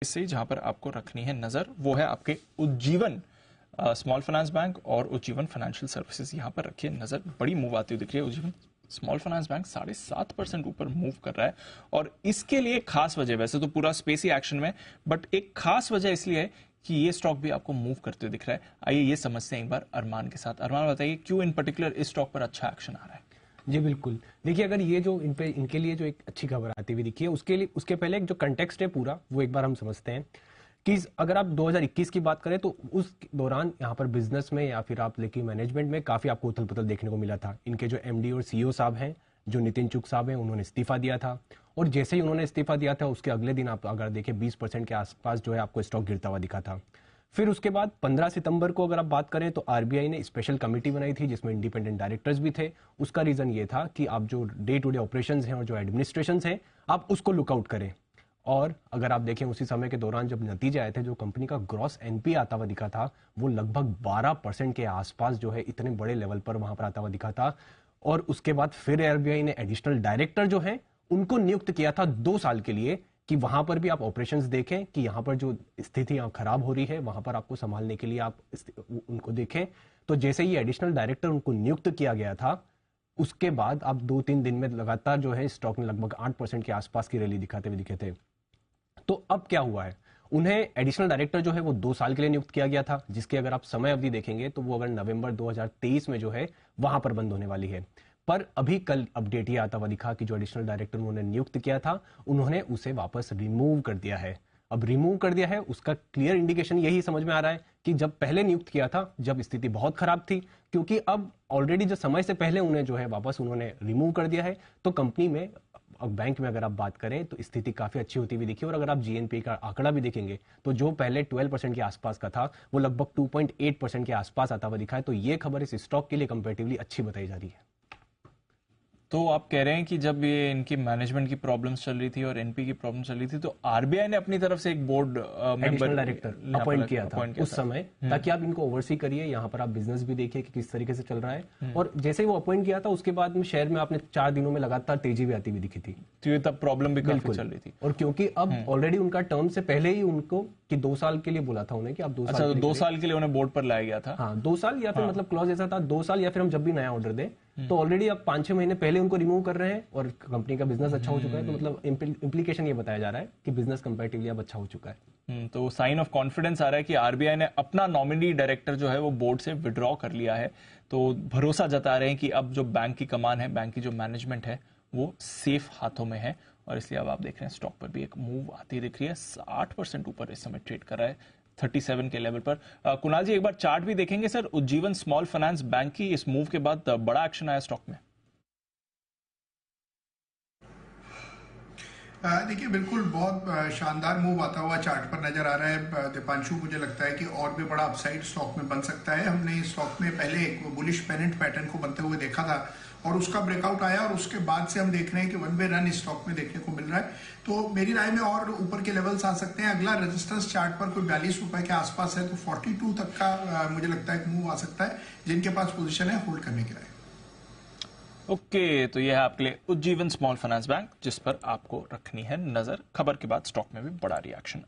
इससे जहां पर आपको रखनी है नजर वो है आपके उज्जीवन स्मॉल फाइनेंस बैंक और उज्जीवन फाइनेंशियल सर्विसेज। यहां पर रखिए नजर, बड़ी मूव आती हुई दिख रही है। उज्जीवन स्मॉल फाइनेंस बैंक 7.5% ऊपर मूव कर रहा है और इसके लिए खास वजह, वैसे तो पूरा स्पेस ही एक्शन में, बट एक खास वजह इसलिए है कि ये स्टॉक भी आपको मूव करते हुए दिख रहा है। आइए ये समझते हैं एक बार अरमान के साथ। अरमान बताइए क्यों इन पर्टिकुलर इस स्टॉक पर अच्छा एक्शन आ रहा है। जी बिल्कुल, देखिए अगर ये जो इनके लिए जो एक अच्छी खबर आती हुई दिखी है उसके पहले एक जो कंटेक्स्ट है पूरा वो एक बार हम समझते हैं कि अगर आप 2021 की बात करें तो उस दौरान यहाँ पर बिजनेस में या फिर आप लेकिन मैनेजमेंट में काफी आपको उथल पुथल देखने को मिला था। इनके जो एमडी और सीईओ साहब हैं, जो नितिन चुग साहब हैं, उन्होंने इस्तीफा दिया था और जैसे ही उन्होंने इस्तीफा दिया था उसके अगले दिन आप अगर देखें 20% के आसपास जो है आपको स्टॉक गिरता हुआ दिखा था। फिर उसके बाद 15 सितंबर को अगर आप बात करें तो आरबीआई ने स्पेशल कमेटी बनाई थी जिसमें इंडिपेंडेंट डायरेक्टर्स भी थे। उसका रीजन ये था कि आप जो डे टू डे ऑपरेशंस हैं और जो एडमिनिस्ट्रेशन हैं आप उसको लुकआउट करें। और अगर आप देखें उसी समय के दौरान जब नतीजे आए थे, जो कंपनी का ग्रॉस एनपी आता हुआ दिखा था वो लगभग 12% के आसपास जो है इतने बड़े लेवल पर वहां पर आता हुआ दिखा था। और उसके बाद फिर आरबीआई ने एडिशनल डायरेक्टर जो है उनको नियुक्त किया था 2 साल के लिए कि वहां पर भी आप ऑपरेशंस देखें कि यहां पर जो स्थिति खराब हो रही है वहां पर आपको संभालने के लिए आप उनको देखें। तो जैसे ही एडिशनल डायरेक्टर उनको नियुक्त किया गया था उसके बाद आप 2-3 दिन में लगातार जो है स्टॉक में लगभग 8% के आसपास की रैली दिखाते हुए दिखे थे। तो अब क्या हुआ है, उन्हें एडिशनल डायरेक्टर जो है वो 2 साल के लिए नियुक्त किया गया था, जिसकी अगर आप समय अवधि देखेंगे तो वो अगर नवंबर 2023 में जो है वहां पर बंद होने वाली है। पर अभी कल अपडेट ये आता हुआ दिखा कि जो एडिशनल डायरेक्टर उन्होंने नियुक्त किया था उन्होंने उसे वापस रिमूव कर दिया है। अब रिमूव कर दिया है उसका क्लियर इंडिकेशन यही समझ में आ रहा है कि जब पहले नियुक्त किया था जब स्थिति बहुत खराब थी, क्योंकि अब ऑलरेडी जो समय से पहले उन्हें जो है वापस उन्होंने रिमूव कर दिया है तो कंपनी में, अब बैंक में अगर आप बात करें तो स्थिति काफी अच्छी होती हुई दिखी। और अगर आप जीएनपी का आंकड़ा भी देखेंगे तो जो पहले 12% के आसपास का था वो लगभग 2.8% के आसपास आता हुआ दिखा है। तो ये खबर इस स्टॉक के लिए कंपैरेटिवली अच्छी बताई जा रही है। तो आप कह रहे हैं कि जब ये इनकी मैनेजमेंट की प्रॉब्लम्स चल रही थी और एनपी की प्रॉब्लम चल रही थी तो आरबीआई ने अपनी तरफ से एक बोर्ड एडिशनल डायरेक्टर अपॉइंट किया था उस समय, ताकि आप इनको ओवरसी करिए, यहाँ पर आप बिजनेस भी देखिए कि किस तरीके से चल रहा है। और जैसे ही वो अपॉइंट किया था उसके बाद में शेयर में आपने 4 दिनों में लगातार तेजी भी आती हुई दिखी थी। तो ये तब प्रॉब्लम भी काफी चल रही थी। और क्योंकि अब ऑलरेडी उनका टर्म से पहले ही उनको कि 2 साल के लिए बोला था उन्हें कि आप 2 साल। अच्छा, तो 2 साल के लिए उन्हें बोर्ड पर लाया गया था। हाँ 2 साल या फिर मतलब क्लॉज ऐसा था 2 साल या फिर हम जब भी नया ऑर्डर दें तो ऑलरेडी अब 5-6 महीने पहले उनको रिमूव कर रहे हैं और कंपनी का बिजनेस अच्छा हो चुका है। तो मतलब इंप्लीकेशन ये बताया जा रहा है कि बिजनेस कंपैरेटिवली अब अच्छा हो चुका है। तो साइन ऑफ कॉन्फिडेंस आ रहा है कि आरबीआई ने अपना नॉमिनी डायरेक्टर जो है वो बोर्ड से विड्रॉ कर लिया है। तो भरोसा जता रहे हैं कि अब जो बैंक की कमान है, बैंक की जो मैनेजमेंट है वो सेफ हाथों में है। और इसलिए अब आप देख रहे हैं स्टॉक पर भी एक मूव आती दिख रही है। 8% ऊपर इस समय ट्रेड कर रहा है 37 के लेवल पर। कुणाल जी एक बार चार्ट भी देखेंगे sir, Ujjivan small finance bank की इस मूव के बाद बड़ा एक्शन आया स्टॉक में। देखिए बिल्कुल बहुत शानदार मूव आता हुआ चार्ट पर नजर आ रहा है दीपांशु। मुझे लगता है कि और भी बड़ा अपसाइड स्टॉक में बन सकता है। हमने स्टॉक में पहले एक बुलिश पेनेंट पैटर्न को बनते हुए देखा था और उसका ब्रेकआउट आया और उसके बाद से हम देख रहे हैं कि 1 वे रन स्टॉक में देखने को मिल रहा है। तो मेरी राय में और ऊपर के लेवल्स आ सकते हैं। अगला रेजिस्टेंस चार्ट पर कोई 42 रुपए के आसपास है तो 42 तक का मुझे लगता है एक मूव आ सकता है। जिनके पास पोजीशन है होल्ड करने की राय। ओके, तो यह है आपके लिए उज्जीवन स्मॉल फाइनेंस बैंक जिस पर आपको रखनी है नजर। खबर के बाद स्टॉक में भी बड़ा रिएक्शन